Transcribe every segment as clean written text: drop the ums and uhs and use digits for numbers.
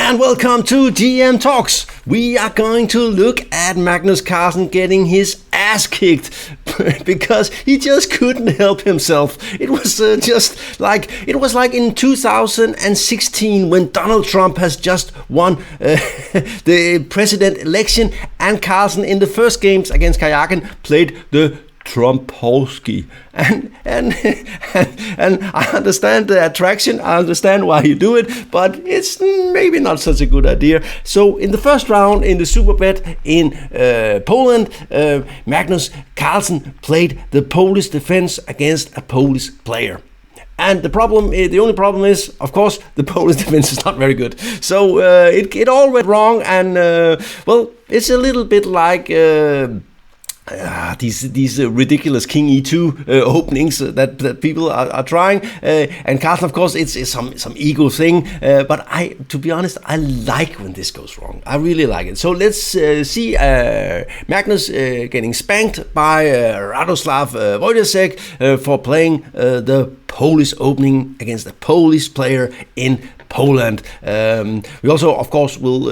And welcome to GM Talks. We are going to look at Magnus Carlsen getting his ass kicked because he just couldn't help himself. It was like in 2016 when Donald Trump has just won the president election, and Carlsen in the first games against Kajakin played the Trumpolsky, and I understand the attraction. I understand why you do it, but it's maybe not such a good idea. So in the first round in the Superbet in Poland, Magnus Carlsen played the Polish defense against a Polish player. And the only problem is, of course, the Polish defense is not very good. So it all went wrong, and well, it's a little bit like these ridiculous King E2 openings that people are trying, and Carlsen, of course, it's some ego thing. But to be honest, I like when this goes wrong. I really like it. So let's see Magnus getting spanked by Radoslaw Wojtaszek for playing the Polish opening against a Polish player in Poland. We also, of course, will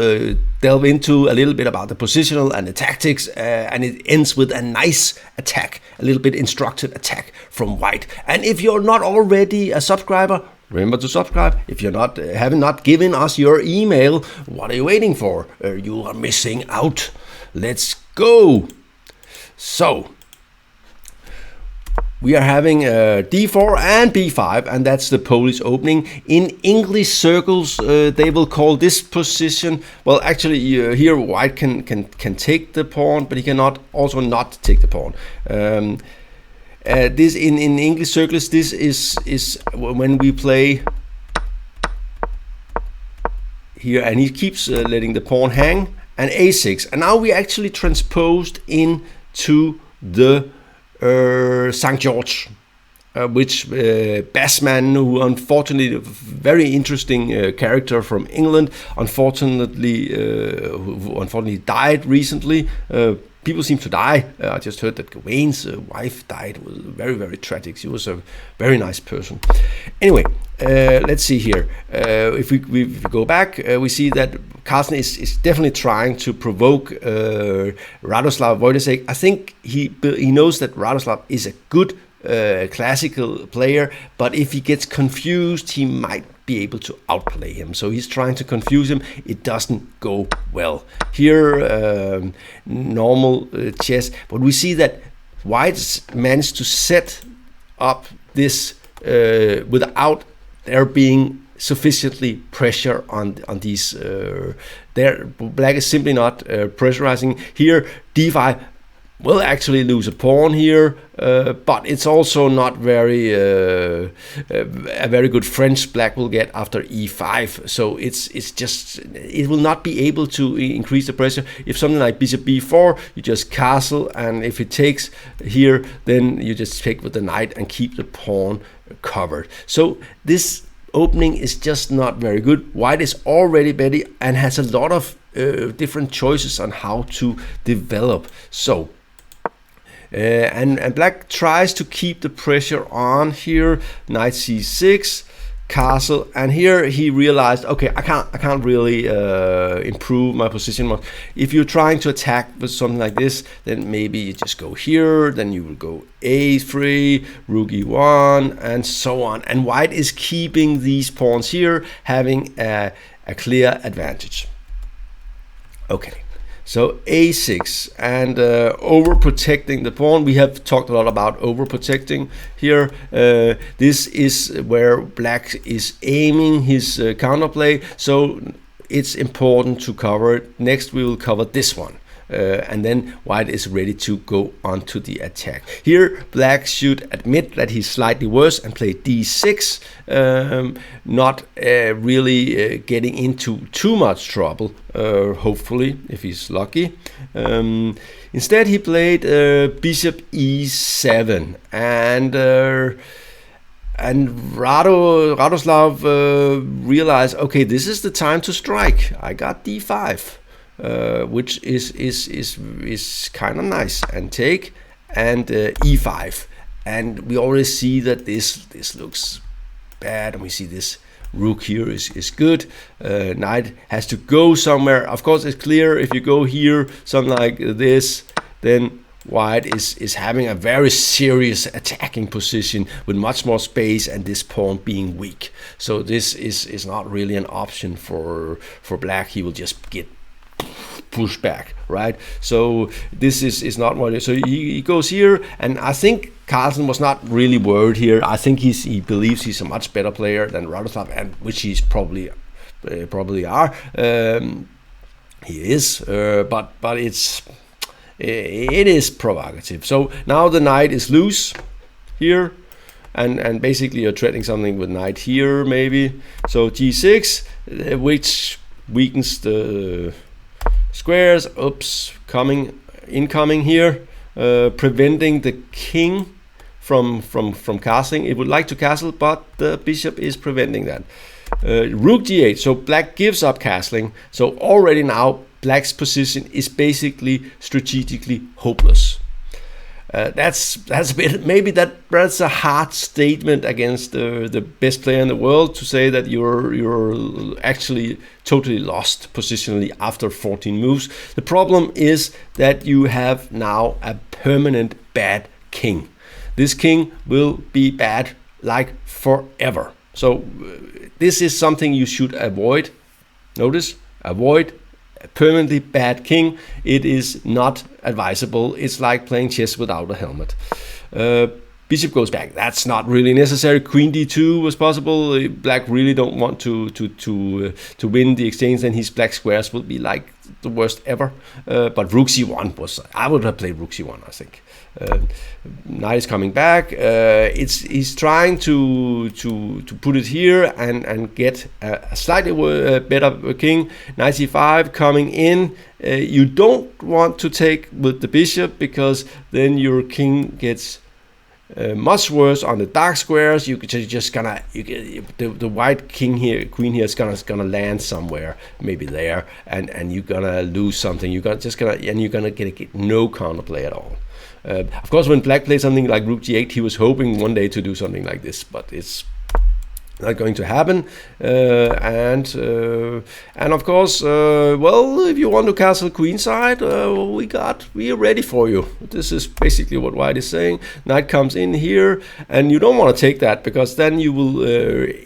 delve into a little bit about the positional and the tactics, and it ends with a nice attack, a little bit instructed attack from White. And if you're not already a subscriber, remember to subscribe. If you're haven't not given us your email, what are you waiting for? You are missing out. Let's go. So we are having D4 and B5, and that's the Polish opening. In English circles, they will call this position, well, actually here White can take the pawn, but he cannot also not take the pawn. This in English circles, this is when we play here, and he keeps letting the pawn hang, and A6, and now we actually transposed into the St. George, which Bassman, who unfortunately, a very interesting character from England, unfortunately died recently. People seem to die. I just heard that Wayne's wife died. It was very, very tragic. She was a very nice person. Anyway, let's see here. If we go back, we see that Carlsen is definitely trying to provoke Radoslaw Wojtaszek. I think he knows that Radoslaw is a good classical player, but if he gets confused, he might be able to outplay him. So he's trying to confuse him. It doesn't go well. Here, normal chess, but we see that White's managed to set up this without there being sufficiently pressure on these. Black is simply not pressurizing. Here, D5 will actually lose a pawn here, but it's also not very a very good French black will get after E5. So it will not be able to increase the pressure. If something like Bishop B4, you just castle, and if it takes here, then you just take with the knight and keep the pawn covered. So this opening is just not very good. White is already betting and has a lot of different choices on how to develop. So and black tries to keep the pressure on here. Knight C6, castle, and here he realized, okay, I can't really improve my position much. If you're trying to attack with something like this, then maybe you just go here, then you will go A3, rook E1, and so on. And White is keeping these pawns here, having a clear advantage. Okay. So A6 and overprotecting the pawn. We have talked a lot about overprotecting here. This is where black is aiming his counterplay. So it's important to cover it. Next we will cover this one. And then White is ready to go on to the attack. Here black should admit that he's slightly worse and play D6, not really getting into too much trouble, hopefully, if he's lucky. Instead he played Bishop E7, and Radoslaw realized, okay, this is the time to strike. I got D5. Which is kind of nice, and take, and E5, and we already see that this looks bad, and we see this rook here is good. Knight has to go somewhere. Of course, it's clear if you go here, something like this, then white is having a very serious attacking position with much more space and this pawn being weak. So this is not really an option for black. He will just get pushed back, right? So this is not what. So he goes here, and I think Carlsen was not really worried here. I think he believes he's a much better player than Radoslaw, and which he's probably are. He is, but it is provocative. So now the knight is loose here, and basically you're threatening something with knight here maybe. So g6, which weakens the squares. Oops, incoming here, preventing the king from castling. It would like to castle, but the bishop is preventing that. Rook g8, so black gives up castling. So already now black's position is basically strategically hopeless. That's a bit, maybe that's a hard statement against the best player in the world to say that you're actually totally lost positionally after 14 moves. The problem is that you have now a permanent bad king. This king will be bad like forever. So this is something you should avoid. Notice, avoid a permanently bad king. It is not advisable. It's like playing chess without a helmet. Bishop goes back. That's not really necessary. Queen d2 was possible. Black really don't want to win the exchange, and his black squares will be like the worst ever. But rook c1 was. I would have played rook c1. I think. Knight is coming back. He's trying to put it here and get a slightly better king. Knight c5 coming in. You don't want to take with the bishop because then your king gets much worse on the dark squares. The white queen here is gonna land somewhere, maybe there, and you're gonna lose something. You're gonna get no counterplay at all. Of course, when black played something like rook g8, he was hoping one day to do something like this, but it's not going to happen. And of course, well, if you want to castle queenside, we are ready for you. This is basically what white is saying. Knight comes in here, and you don't want to take that because then you will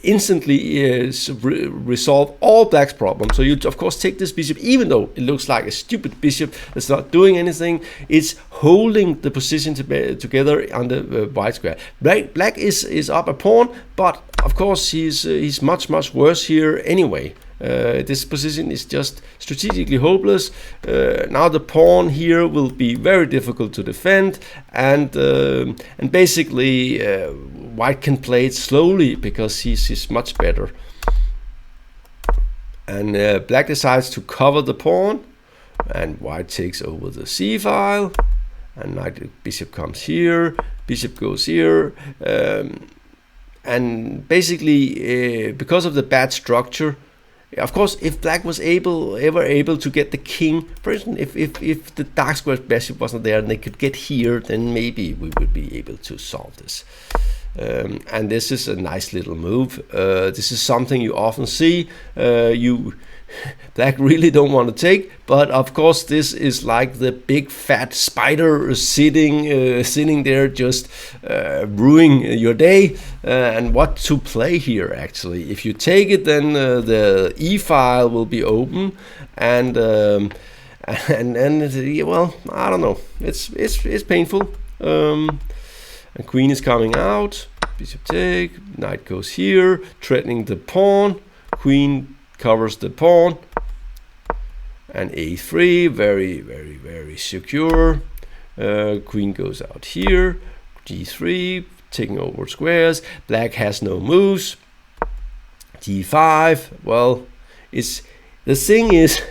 instantly resolve all black's problems. So you of course take this bishop, even though it looks like a stupid bishop that's not doing anything. It's holding the position together on the white square. Black is up a pawn, but of course he's much worse here anyway. This position is just strategically hopeless. Now the pawn here will be very difficult to defend, and basically white can play it slowly because he's much better. And black decides to cover the pawn, and white takes over the c file, and bishop comes here, bishop goes here. And basically, because of the bad structure, of course, if black was ever able to get the king, for instance, if the dark square bishop wasn't there and they could get here, then maybe we would be able to solve this. And this is a nice little move. This is something you often see. Black really don't want to take, but of course this is like the big fat spider sitting there, just ruining your day. And what to play here actually? If you take it, then the e file will be open, and well, I don't know. It's painful. And queen is coming out. Bishop take. Knight goes here, threatening the pawn. Queen covers the pawn, and a3, very secure. Queen goes out here, g3, taking over squares. Black has no moves. g5, well, the thing is,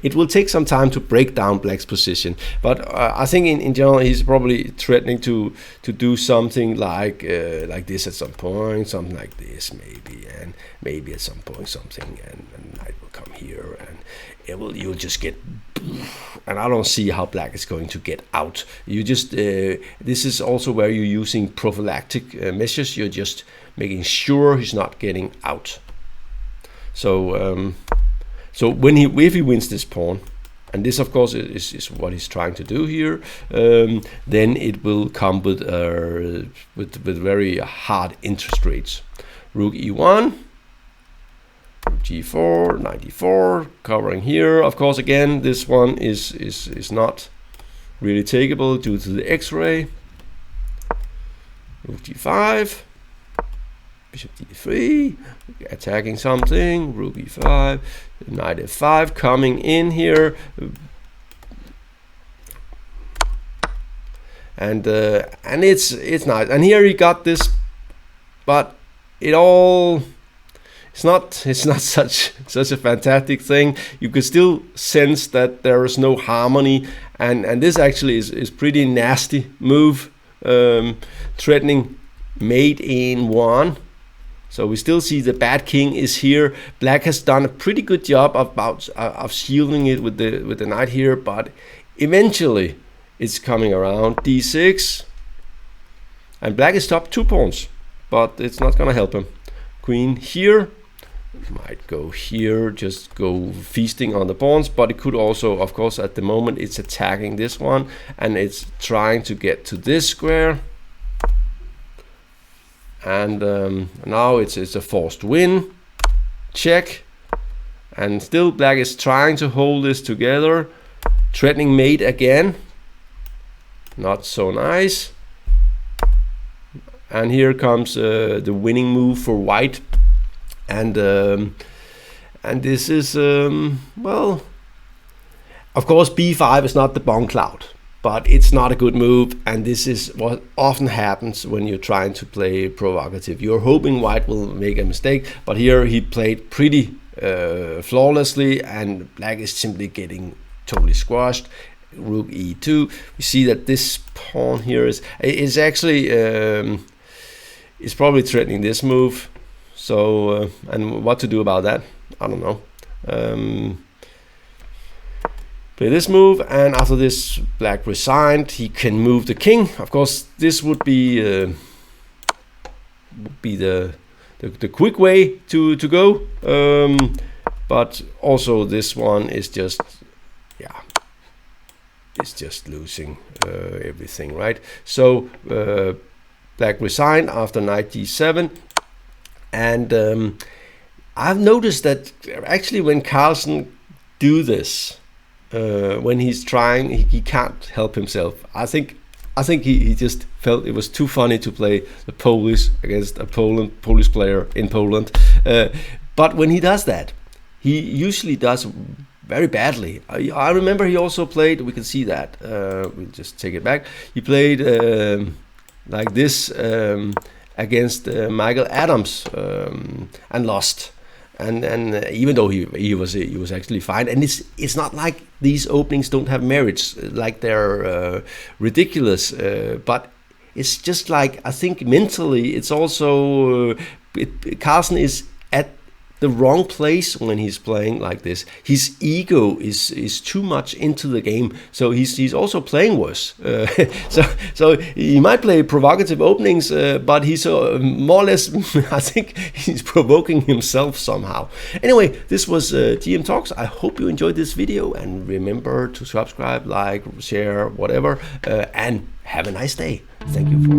it will take some time to break down black's position, but I think in general he's probably threatening to do something like this at some point, something like this maybe, and maybe at some point something, and knight will come here, and you'll just get, and I don't see how black is going to get out. You just this is also where you're using prophylactic measures. You're just making sure he's not getting out. So so when if he wins this pawn, and this of course is what he's trying to do here, then it will come with very hard interest rates. Rook e1, g4, knight e4, covering here. Of course, again, this one is not really takeable due to the X-ray. Rook g5, bishop d3, attacking something. Rook e5, knight f5 coming in here, and it's nice. And here he got this, but it's not such a fantastic thing. You can still sense that there is no harmony, and this actually is pretty nasty move, threatening mate in 1. So we still see the bad king is here. Black has done a pretty good job of shielding it with the knight here, but eventually it's coming around. d6, and black is top 2 pawns, but it's not gonna help him. Queen here, might go here, just go feasting on the pawns, but it could also, of course, at the moment it's attacking this one, and it's trying to get to this square. And now it's a forced win, check, and still black is trying to hold this together, threatening mate again, not so nice. And here comes the winning move for white, and this is well, of course b5 is not the bomb cloud, but it's not a good move, and this is what often happens when you're trying to play provocative. You're hoping white will make a mistake, but here he played pretty flawlessly, and black is simply getting totally squashed. Rook e2. We see that this pawn here is actually is probably threatening this move. So and what to do about that, I don't know. Play this move, and after this black resigned, he can move the king. Of course, this would be the quick way to go, but also this one is just, yeah, it's just losing everything, right? So black resigned after knight g7, and I've noticed that actually when Carlsen do this, when he's trying, he can't help himself. I think he just felt it was too funny to play the Polish against a Polish player in Poland. But when he does that, he usually does very badly. I remember he also played, we can see that, we'll just take it back. He played like this against Michael Adams and lost. And even though he was actually fine, and it's not like these openings don't have merits, like they're ridiculous, but it's just like, I think mentally it's also Carlsen is at the wrong place when he's playing like this. His ego is too much into the game, so he's also playing worse. So he might play provocative openings, but he's more or less, I think he's provoking himself somehow. Anyway, this was GM Talks. I hope you enjoyed this video, and remember to subscribe, like, share, whatever, and have a nice day. Thank you for